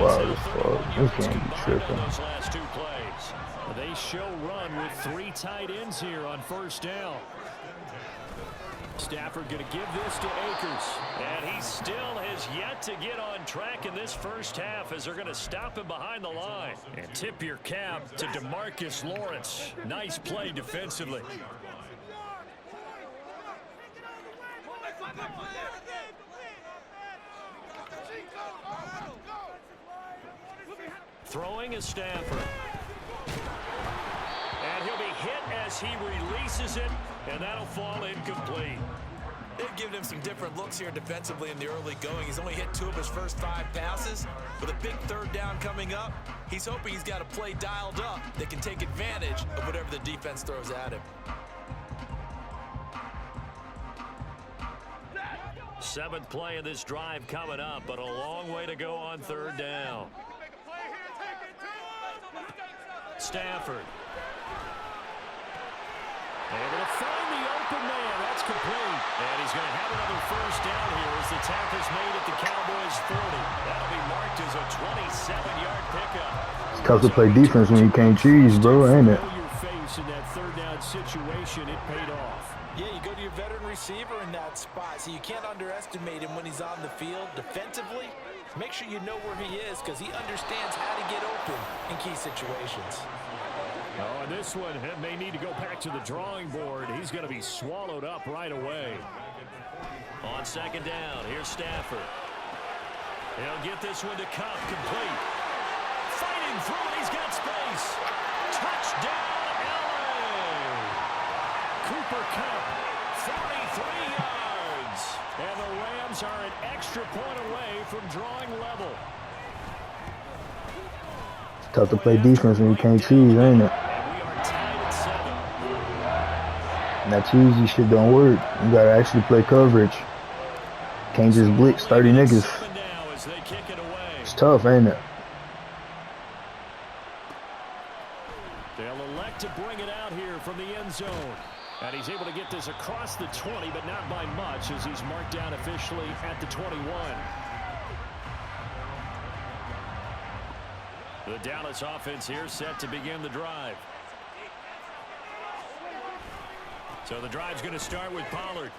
wild as fuck. This game be tripping. Those last two plays. They show run with 3 tight ends here on first down. Stafford going to give this to Akers. And he still has yet to get on track in this first half as they're going to stop him behind the line. And tip your cap to DeMarcus Lawrence. Nice play defensively. Throwing is Stafford. And he'll be hit as he releases it, and that'll fall incomplete. They've given him some different looks here defensively in the early going. He's only hit 2 of his first 5 passes. With a big 3rd down coming up, he's hoping he's got a play dialed up that can take advantage of whatever the defense throws at him. 7th play of this drive coming up, but a long way to go on 3rd down. Stafford. Able to find the open man. That's complete. And he's going to have another first down here as the tackle's made at the Cowboys 40. That'll be marked as a 27-yard pickup. It's tough to play defense when you can't cheese, bro, ain't it? Your face in that 3rd down situation, it paid off. Yeah, you go to your veteran receiver in that spot, so you can't underestimate him when he's on the field defensively. Make sure you know where he is because he understands how to get open in key situations. Oh, and this one may need to go back to the drawing board. He's going to be swallowed up right away. On 2nd down, here's Stafford. He'll get this one to Kupp, complete. Fighting through it, he's got space. Touchdown, LA! Cooper Kupp, 43 yards. And the Rams are an extra point away from drawing level. Tough to play defense when you can't cheese, ain't it? And that cheesy shit don't work. You gotta actually play coverage. Can't just blitz 30 niggas. It's tough, ain't it? They'll elect to bring it out here from the end zone. And he's able to get this across the 20, but not by much as he's marked down officially at the 21. The Dallas offense here set to begin the drive. So the drive's going to start with Pollard.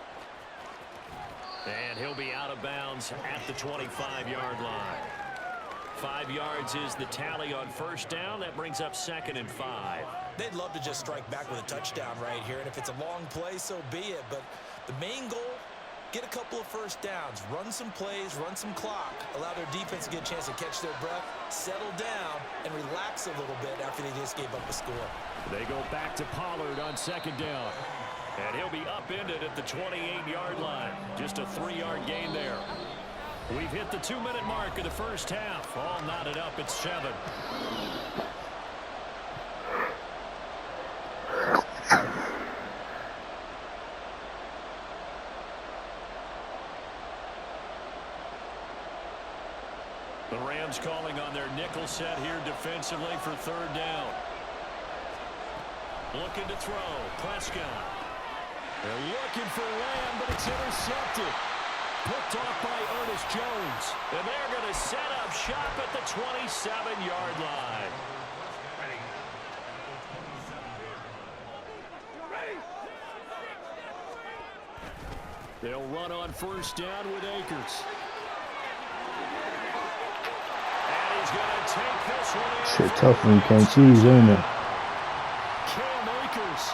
And he'll be out of bounds at the 25-yard line. 5 yards is the tally on first down. That brings up 2nd and 5. They'd love to just strike back with a touchdown right here, and if it's a long play, so be it. But the main goal, get a couple of first downs, run some plays, run some clock, allow their defense to get a chance to catch their breath, settle down, and relax a little bit after they just gave up a score. They go back to Pollard on 2nd down. And he'll be upended at the 28-yard line. Just a 3-yard gain there. We've hit the 2-minute mark of the first half. All knotted up at 7. The Rams calling on their nickel set here defensively for 3rd down. Looking to throw. Prescott. They're looking for Lamb, but it's intercepted. Picked off by Ernest Jones. And they're going to set up shop at the 27-yard line. They'll run on first down with Akers. And he's going to take this one in. Shit tough when you can't cheese, ain't it? Cam Akers,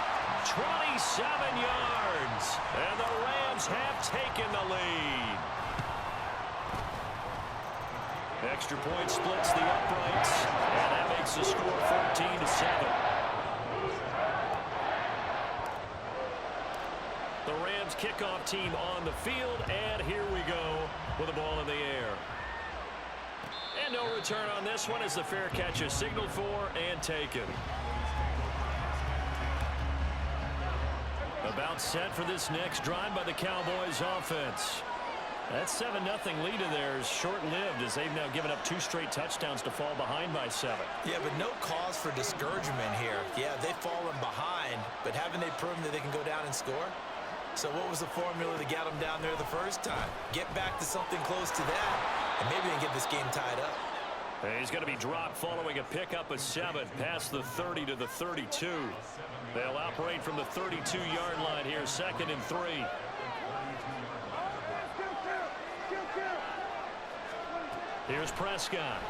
27 yards. And the Rams have taken the lead. Extra point splits the uprights. And that makes the score 14-7. The Rams kickoff team on the field, and here we go with the ball in the air. And no return on this one as the fair catch is signaled for and taken. About set for this next drive by the Cowboys offense. That 7-0 lead of theirs short-lived as they've now given up 2 straight touchdowns to fall behind by 7. Yeah, but no cause for discouragement here. Yeah, they've fallen behind, but haven't they proven that they can go down and score? So what was the formula that got them down there the first time? Get back to something close to that, and maybe they can get this game tied up. And he's going to be dropped following a pickup of 7 past the 30 to the 32. They'll operate from the 32-yard line here, 2nd and 3. Here's Prescott.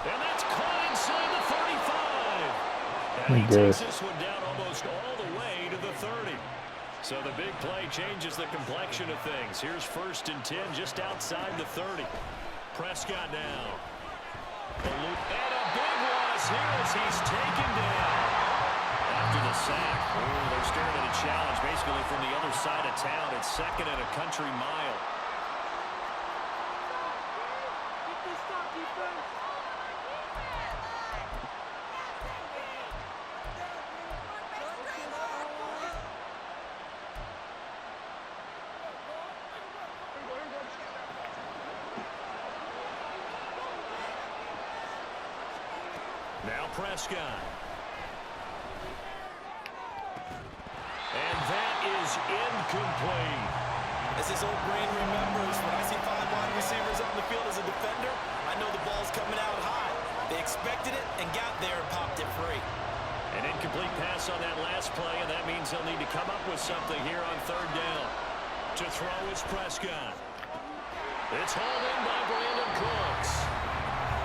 And that's caught inside the 35. And he takes this one down almost all the way to the 30. So the big play changes the complexion of things. Here's 1st and 10 just outside the 30. Prescott now. And a big loss here as he's taken down. After the sack, they're staring at a challenge basically from the other side of town. It's 2nd and a country mile. Now Prescott. And that is incomplete. As his old brain remembers, when I see 5 wide receivers on the field as a defender, I know the ball's coming out high. They expected it and got there and popped it free. An incomplete pass on that last play, and that means they'll need to come up with something here on 3rd down. To throw is Prescott. It's hauled in by Brandon Cooks.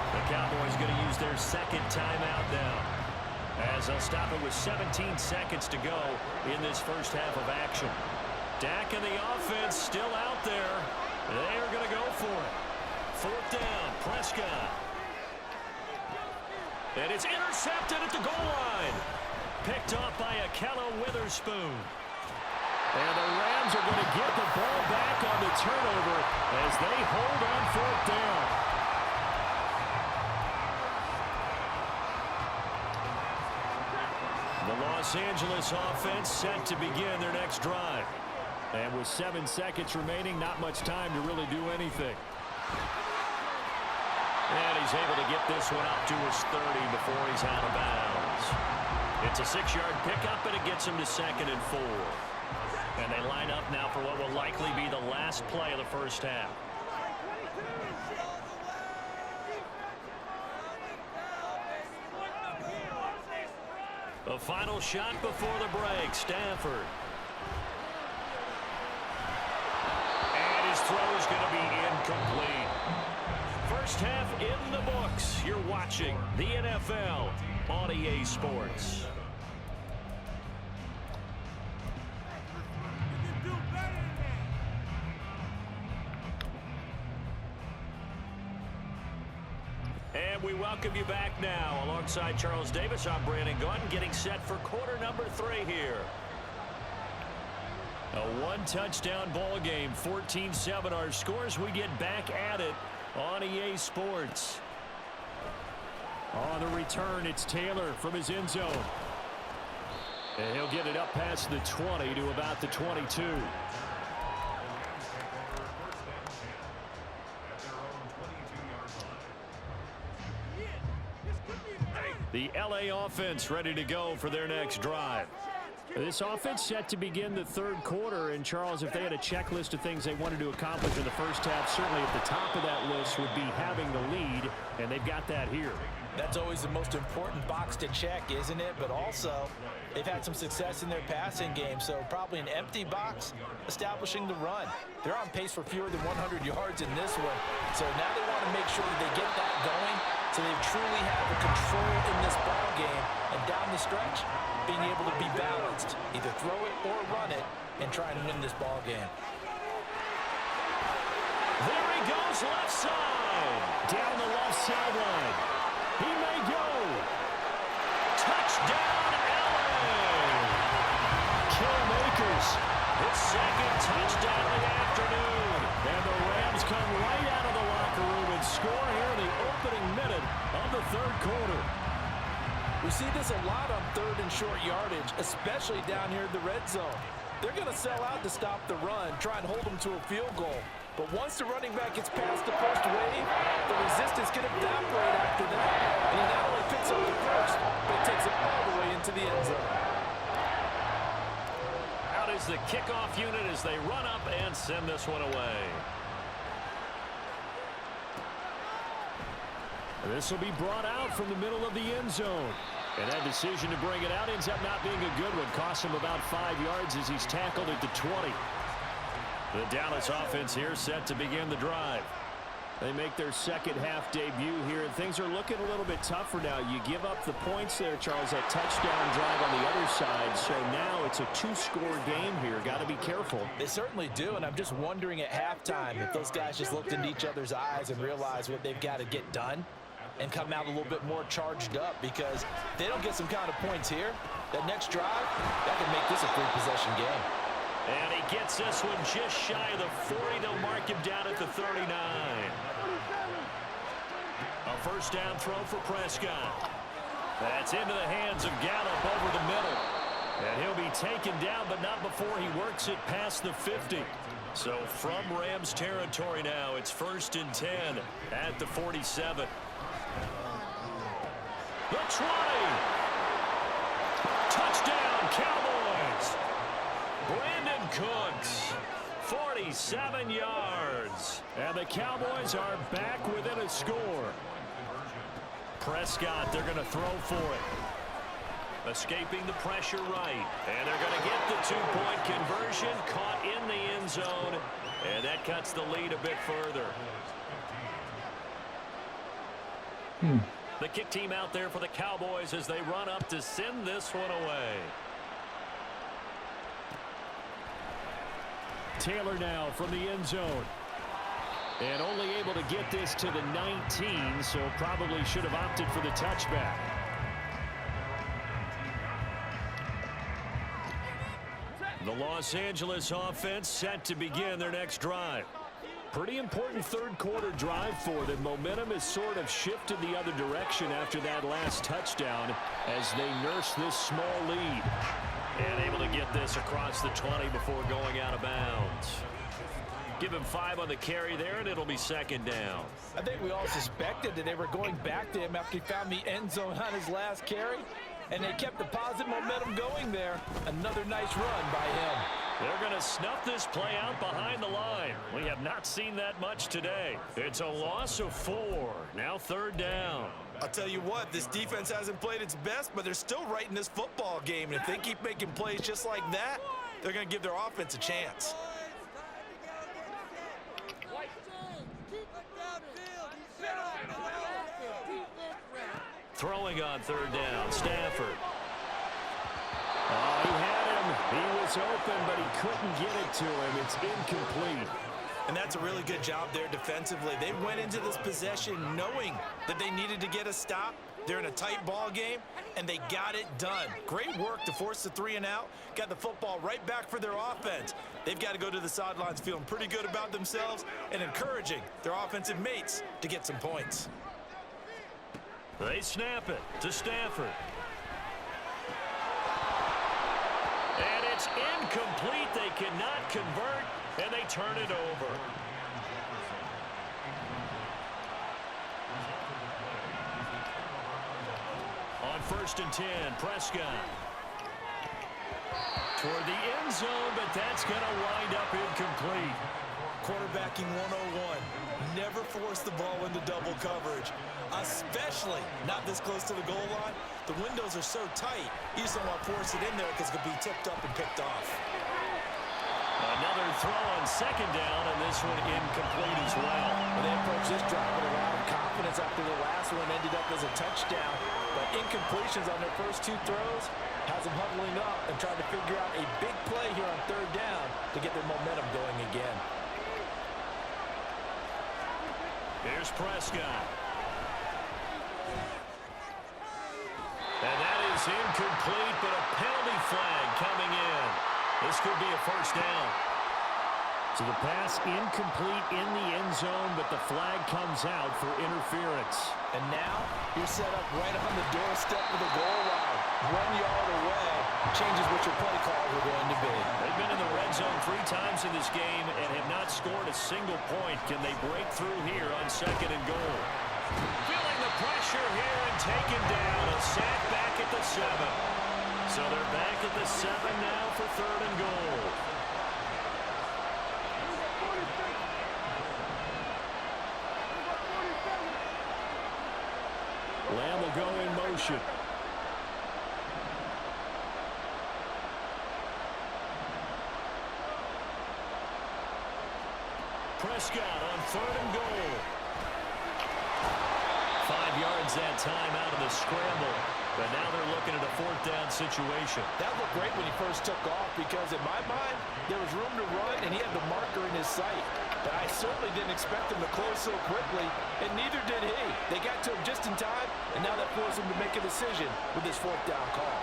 The Cowboys going to use their 2nd timeout now, as they'll stop it with 17 seconds to go in this first half of action. Dak and the offense still out there. They are going to go for it. 4th down, Prescott. And it's intercepted at the goal line. Picked off by Ahkello Witherspoon. And the Rams are going to get the ball back on the turnover as they hold on 4th down. The Los Angeles offense set to begin their next drive. And with 7 seconds remaining, not much time to really do anything. And he's able to get this one up to his 30 before he's out of bounds. It's a 6-yard pickup, and it gets him to 2nd and 4. And they line up now for what will likely be the last play of the first half. A final shot before the break. Stafford. And his throw is going to be incomplete. First half in the books. You're watching the NFL on EA Sports. And we welcome you back now. Alongside Charles Davis, I'm Brandon Gaudin, getting set for quarter number 3 here. A 1-touchdown ball game, 14-7 our scores. We get back at it on EA Sports. On the return, it's Taylor from his end zone. And he'll get it up past the 20 to about the 22. The LA offense ready to go for their next drive. This offense set to begin the 3rd quarter. And, Charles, if they had a checklist of things they wanted to accomplish in the first half, certainly at the top of that list would be having the lead, and they've got that here. That's always the most important box to check, isn't it? But also, they've had some success in their passing game, so probably an empty box establishing the run. They're on pace for fewer than 100 yards in this one, so now they want to make sure that they get that going so they truly have the control in this ball game, and down the stretch, being able to be balanced, either throw it or run it, and try and win this ball game. There he goes, left side, down the left sideline. He may go. Touchdown, LA. Killmakers, his 2nd touchdown of the afternoon. And the Rams come right out of the locker room and score here in the opening minute of the 3rd quarter. We see this a lot on 3rd and short yardage, especially down here in the red zone. They're going to sell out to stop the run, try and hold them to a field goal. But once the running back gets past the first wave, the resistance can evaporate after that. And he not only picks up the first, but takes it all the way into the end zone. Out is the kickoff unit as they run up and send this one away. This will be brought out from the middle of the end zone. And that decision to bring it out ends up not being a good one. Costs him about 5 yards as he's tackled at the 20. The Dallas offense here set to begin the drive. They make their second half debut here, and things are looking a little bit tougher now. You give up the points there, Charles, that touchdown drive on the other side. So now it's a 2-score game here. Got to be careful. They certainly do, and I'm just wondering at halftime if those guys just looked into each other's eyes and realized what they've got to get done and come out a little bit more charged up, because if they don't get some kind of points here, that next drive, that can make this a 3-possession game. And he gets this one just shy of the 40. They'll mark him down at the 39. A first down throw for Prescott. That's into the hands of Gallup over the middle. And he'll be taken down, but not before he works it past the 50. So from Rams territory now, it's 1st and 10 at the 47. The 20. Touchdown, Cowboys. Brandon Cooks, 47 yards. And the Cowboys are back within a score. Prescott, they're going to throw for it. Escaping the pressure right. And they're going to get the 2-point conversion. Caught in the end zone. And that cuts the lead a bit further. The kick team out there for the Cowboys as they run up to send this one away. Taylor now from the end zone. And only able to get this to the 19, so probably should have opted for the touchback. The Los Angeles offense set to begin their next drive. Pretty important third-quarter drive for them. Momentum has sort of shifted the other direction after that last touchdown as they nurse this small lead. And able to get this across the 20 before going out of bounds. Give him 5 on the carry there, and it'll be 2nd down. I think we all suspected that they were going back to him after he found the end zone on his last carry, and they kept the positive momentum going there. Another nice run by him. They're going to snuff this play out behind the line. We have not seen that much today. It's a loss of 4. Now 3rd down. I'll tell you what, this defense hasn't played its best, but they're still right in this football game. And if they keep making plays just like that, they're going to give their offense a chance. Throwing on 3rd down, Stafford. Oh, he had him. He was open, but he couldn't get it to him. It's incomplete. And that's a really good job there defensively. They went into this possession knowing that they needed to get a stop. They're in a tight ball game, and they got it done. Great work to force the 3 and out. Got the football right back for their offense. They've got to go to the sidelines feeling pretty good about themselves and encouraging their offensive mates to get some points. They snap it to Stafford. And it's incomplete. They cannot convert, and they turn it over. On 1st and 10, Prescott. Toward the end zone, but that's going to wind up incomplete. Quarterbacking 101. Never force the ball into double coverage, especially not this close to the goal line. The windows are so tight, you just don't want to force it in there because it could be tipped up and picked off. Another throw on 2nd down, and this one incomplete as well. They approached this drive with a lot of confidence after the last one ended up as a touchdown. But incompletions on their first 2 throws has them huddling up and trying to figure out a big play here on 3rd down to get their momentum going again. Here's Prescott. And that is incomplete, but a penalty flag coming in. This could be a 1st down. So the pass incomplete in the end zone, but the flag comes out for interference. And now you're set up right on the doorstep of the goal line. 1 yard away changes what your play calls are going to be. They've been in the red zone 3 times in this game and have not scored a single point. Can they break through here on 2nd and goal? Feeling the pressure here and taken down. A sack back at the 7. So they're back at the 7 now for 3rd and goal. Lamb will go in motion. Prescott on 3rd and goal. 5 yards that time out of the scramble. But now they're looking at a 4th down situation. That looked great when he first took off because in my mind, there was room to run and he had the marker in his sight. But I certainly didn't expect him to close so quickly, and neither did he. They got to him just in time, and now that forced him to make a decision with this 4th down call.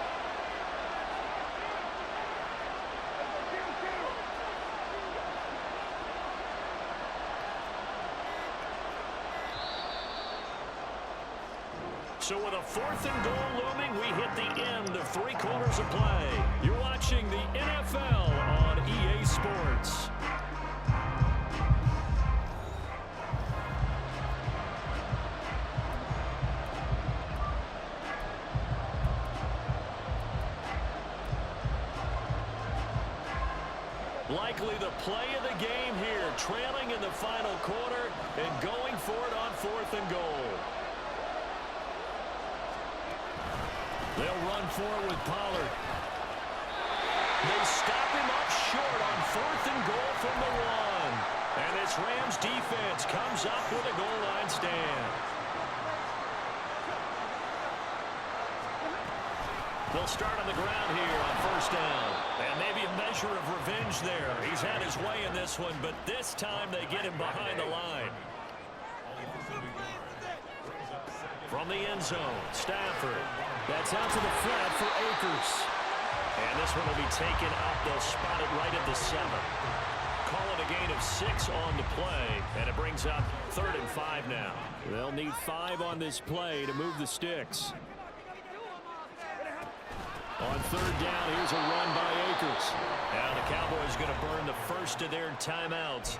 So with a 4th and goal looming, we hit the end of 3 quarters of play. You're watching the NFL on EA Sports. Likely the play of the game here, trailing in the final quarter and going for it on 4th and goal. They'll run for it with Pollard. They stop him up short on 4th and goal from the 1. And this Rams defense comes up with a goal line stand. They'll start on the ground here on 1st down. And maybe a measure of revenge there. He's had his way in this one, but this time they get him behind the line. From the end zone, Stafford. That's out to the flat for Akers. And this one will be taken up. They'll spot it right at the 7. Call it a gain of 6 on the play, and it brings up 3rd and 5 now. They'll need 5 on this play to move the sticks. On 3rd down, here's a run by Akers. Now the Cowboys going to burn the first of their timeouts.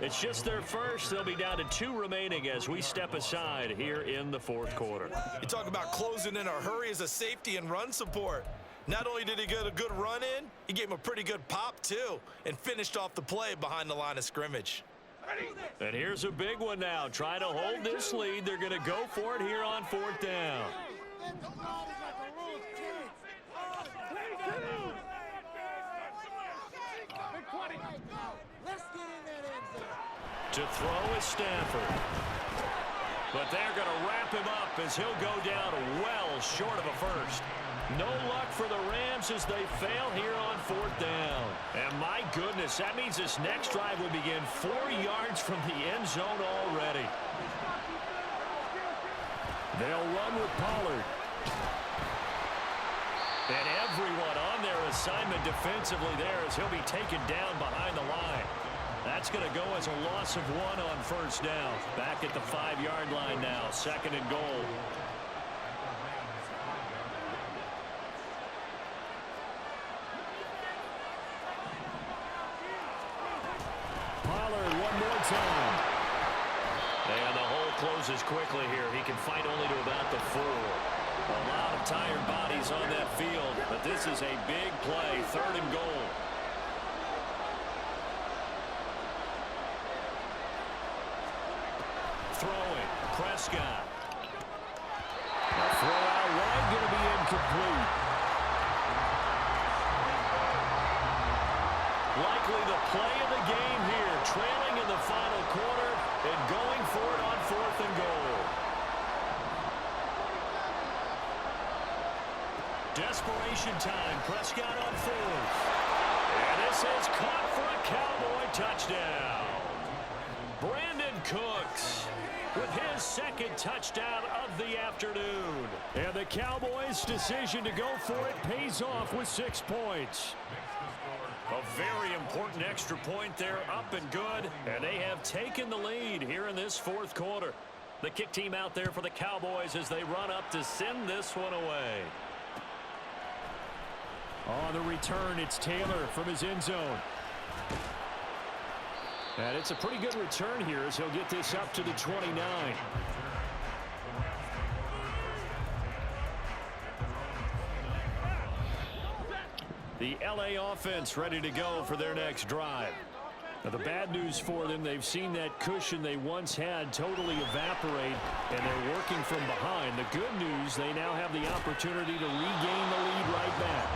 It's just their first. They'll be down to 2 remaining as we step aside here in the 4th quarter. You talk about closing in a hurry as a safety and run support. Not only did he get a good run in, he gave him a pretty good pop too and finished off the play behind the line of scrimmage. And here's a big one now. Trying to hold this lead. They're going to go for it here on 4th down. To throw is Stafford. But they're going to wrap him up as he'll go down well short of a first. No luck for the Rams as they fail here on 4th down. And my goodness, that means this next drive will begin 4 yards from the end zone already. They'll run with Pollard. And everyone on their assignment defensively there as he'll be taken down behind the line. That's going to go as a loss of 1 on 1st down. Back at the 5-yard line now, 2nd and goal. Pollard one more time. And the hole closes quickly here. He can fight only to about the 4. A lot of tired bodies on that field, but this is a big play, 3rd and goal. Throwing, Prescott. A throw out wide, going to be incomplete. Likely the play of the game here, trailing in the final quarter and going for it on 4th and goal. Desperation time, Prescott on 4th. And this is caught for a Cowboy touchdown. Brandon Cooks with his 2nd touchdown of the afternoon. And the Cowboys' decision to go for it pays off with 6 points. A very important extra point there, up and good. And they have taken the lead here in this 4th quarter. The kick team out there for the Cowboys as they run up to send this one away. On the return, it's Taylor from his end zone. And it's a pretty good return here as he'll get this up to the 29. The LA offense ready to go for their next drive. Now, the bad news for them, they've seen that cushion they once had totally evaporate, and they're working from behind. The good news, they now have the opportunity to regain the lead right back.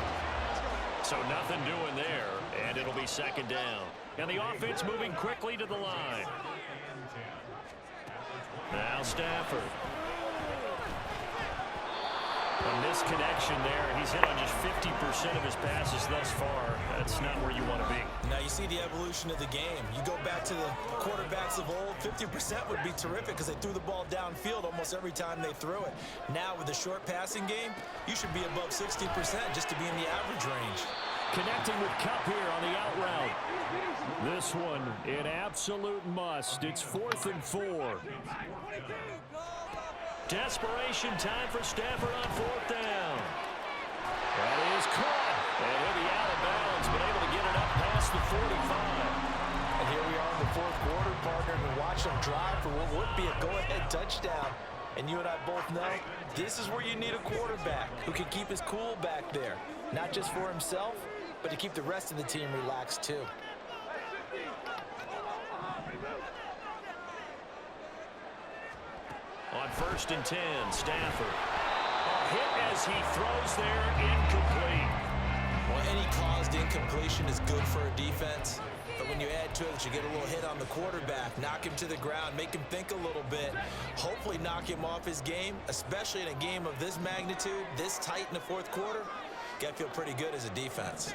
So nothing doing there, and it'll be second down. And the offense moving quickly to the line. Now Stafford. A misconnection there. He's hit on just 50% of his passes thus far. That's not where you want to be. Now you see the evolution of the game. You go back to the quarterbacks of old, 50% would be terrific because they threw the ball downfield almost every time they threw it. Now with the short passing game, you should be above 60% just to be in the average range. Connecting with Kupp here on the out route. This one, an absolute must. It's 4th and 4. Desperation time for Stafford on 4th down. That is caught. And he'll be out of bounds, but able to get it up past the 45. And here we are in the 4th quarter, partner, and watch them drive for what would be a go-ahead touchdown. And you and I both know this is where you need a quarterback who can keep his cool back there. Not just for himself, but to keep the rest of the team relaxed too. On 1st and 10, Stafford. A hit as he throws there, incomplete. Well, any caused incompletion is good for a defense. But when you add to it that you get a little hit on the quarterback, knock him to the ground, make him think a little bit, hopefully knock him off his game, especially in a game of this magnitude, this tight in the 4th quarter, you got to feel pretty good as a defense.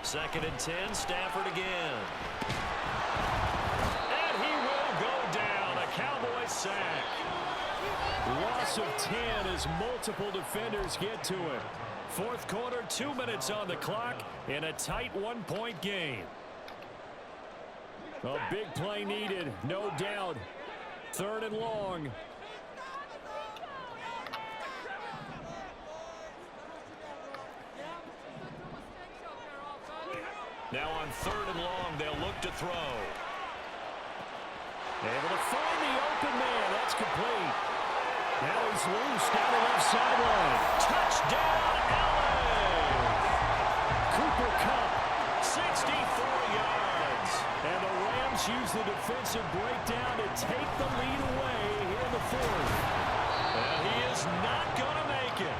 2nd and 10, Stafford again. And he will go down. A Cowboy sack. Loss of 10 as multiple defenders get to him. 4th quarter, 2 minutes on the clock in a tight 1-point game. A big play needed, no doubt. 3rd and long. Now on 3rd and long, they'll look to throw. Able to find the open man. That's complete. Now he's loose down the left sideline. Touchdown, LA! Cooper Kupp, 64 yards. And the Rams use the defensive breakdown to take the lead away here in the 4th. And he is not going to make it.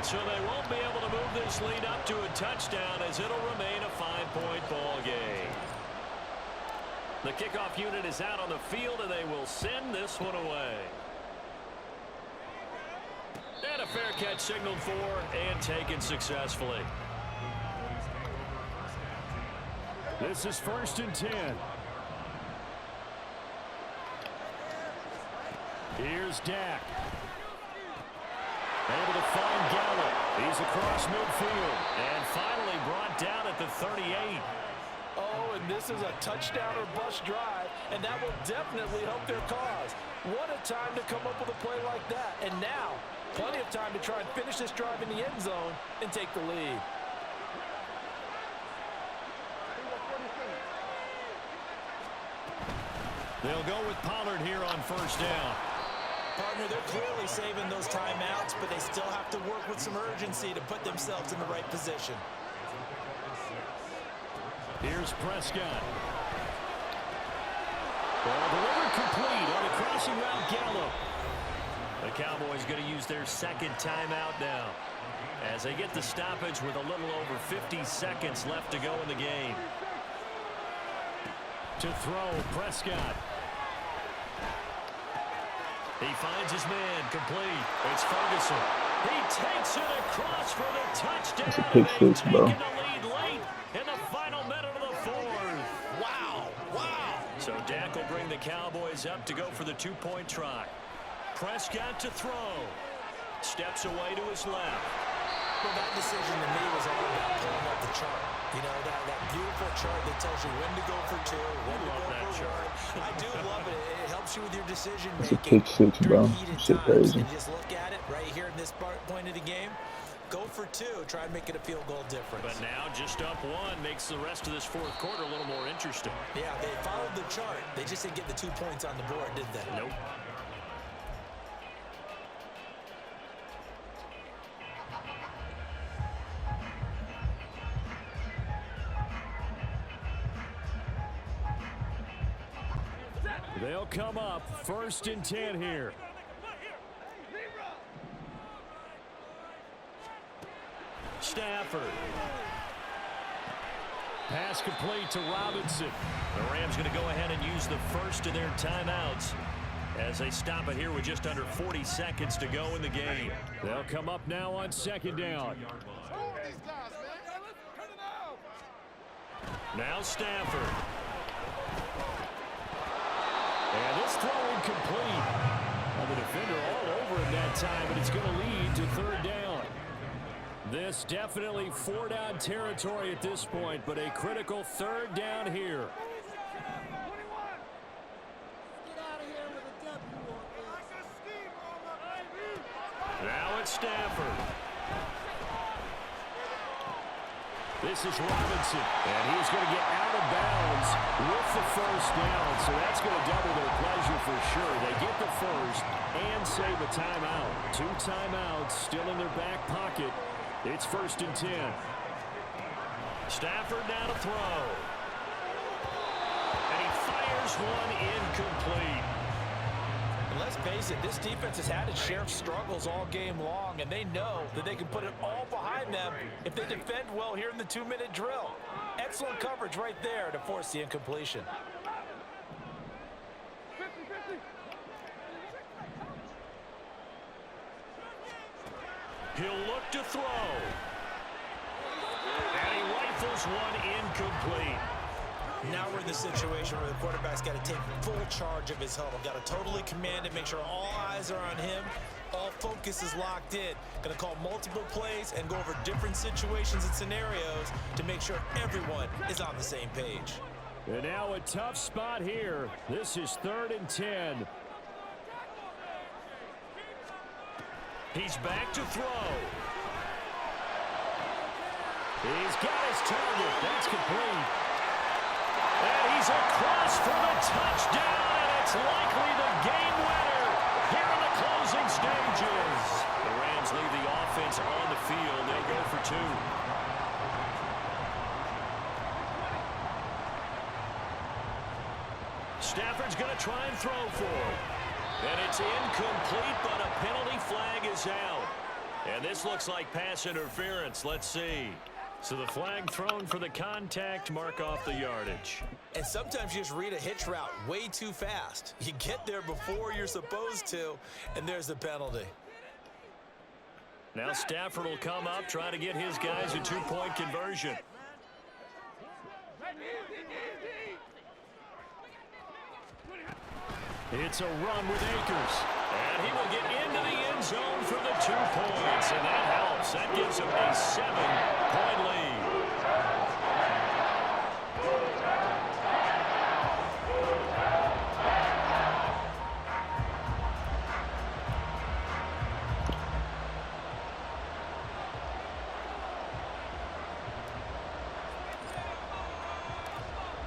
So they won't be able to move this lead up to a touchdown as it'll remain a 5-point ball game. The kickoff unit is out on the field, and they will send this one away. And a fair catch signaled for and taken successfully. This is 1st and 10. Here's Dak. Able to find Gallup. He's across midfield. And finally brought down at the 38. Oh, and this is a touchdown or bust drive, and that will definitely help their cause. What a time to come up with a play like that. And now, plenty of time to try and finish this drive in the end zone and take the lead. They'll go with Pollard here on 1st down. Partner, they're clearly saving those timeouts, but they still have to work with some urgency to put themselves in the right position. Here's Prescott. Ball delivered complete on a crossing route, Gallup. The Cowboys going to use their 2nd timeout now as they get the stoppage with a little over 50 seconds left to go in the game. To throw, Prescott. He finds his man, complete. It's Ferguson. He takes it across for the touchdown. That's a pick six, bro. Taking the lead late in the final minute of the 4th. Wow, wow. So Dak will bring the Cowboys up to go for the 2-point try. Prescott to throw. Steps away to his left. Well, that decision to me was all about pulling up the chart. You know, that beautiful chart that tells you when to go for 2, when to go for 1. I do love it. It helps you with your decision making. It's a pick six, bro. Shit crazy. And just look at it right here in this point of the game. Go for 2. Try and make it a field goal difference. But now just up 1 makes the rest of this 4th quarter a little more interesting. Yeah, they followed the chart. They just didn't get the 2 points on the board, did they? Nope. They'll come up 1st and 10 here. Stafford. Pass complete to Robinson. The Rams going to go ahead and use the first of their timeouts as they stop it here with just under 40 seconds to go in the game. They'll come up now on 2nd down. Now Stafford. And this throw incomplete. Well, the defender all over him that time, but it's going to lead to 3rd down. This definitely 4-down territory at this point, but a critical 3rd down here. Now it's Stafford. This is Robinson, and he's going to get out of bounds with the 1st down, so that's going to double their pleasure for sure. They get the 1st and save a timeout. 2 timeouts still in their back pocket. It's 1st and 10. Stafford now to throw. And he fires one incomplete. And let's face it, this defense has had its share of struggles all game long, and they know that they can put it all behind them if they defend well here in the 2-minute drill. Excellent coverage right there to force the incompletion. He'll look to throw. And he rifles one incomplete. Now we're in the situation where the quarterback's got to take full charge of his huddle. Got to totally command it, make sure all eyes are on him. All focus is locked in. Going to call multiple plays and go over different situations and scenarios to make sure everyone is on the same page. And now a tough spot here. This is 3rd and 10. He's back to throw. He's got his target. That's complete. And he's across for the touchdown, and it's likely the game winner here in the closing stages. The Rams leave the offense on the field. They'll go for 2. Stafford's going to try and throw for him. And it's incomplete, but a penalty flag is out. And this looks like pass interference. Let's see. So the flag thrown for the contact, mark off the yardage. And sometimes you just read a hitch route way too fast. You get there before you're supposed to, and there's the penalty. Now Stafford will come up, try to get his guys a 2-point conversion. It's a run with Akers. And he will get into the end zone for the 2 points. And that helps. That gives him a 7-point lead.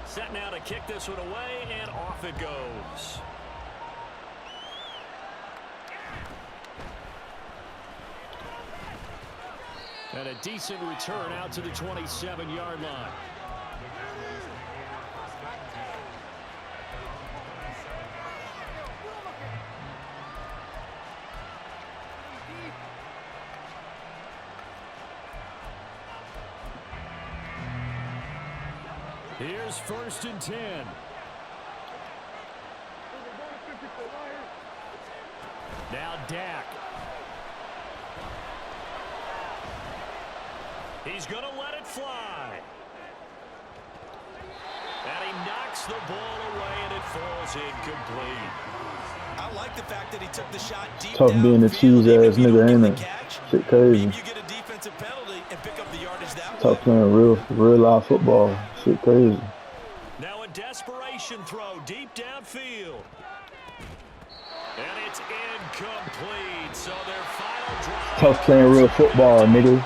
Set now to kick this one away, and off it goes. And a decent return out to the 27-yard line. Here's 1st and 10. Now Dak. He's going to let it fly. And he knocks the ball away, and it falls incomplete. I like the fact that he took the shot deep Tough down being a cheese-ass nigga, ain't it? Shit crazy. Maybe you get a defensive penalty and pick up the yardage that way. Tough playing real live football. Shit crazy. Now a desperation throw deep downfield. And it's incomplete. So their final drive. Tough playing real football, nigga.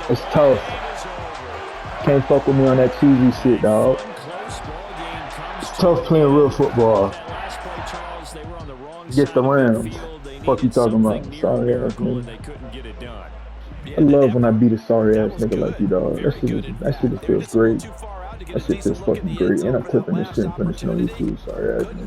It's tough. Can't fuck with me on that cheesy shit, dog. It's tough playing real football. Get the Rams. Fuck you talking about? Sorry ass nigga. I love when I beat a sorry ass nigga like you, dog. That shit feels great. That shit feels fucking great. And I'm clipping this shit and putting this shit on YouTube. Sorry ass nigga.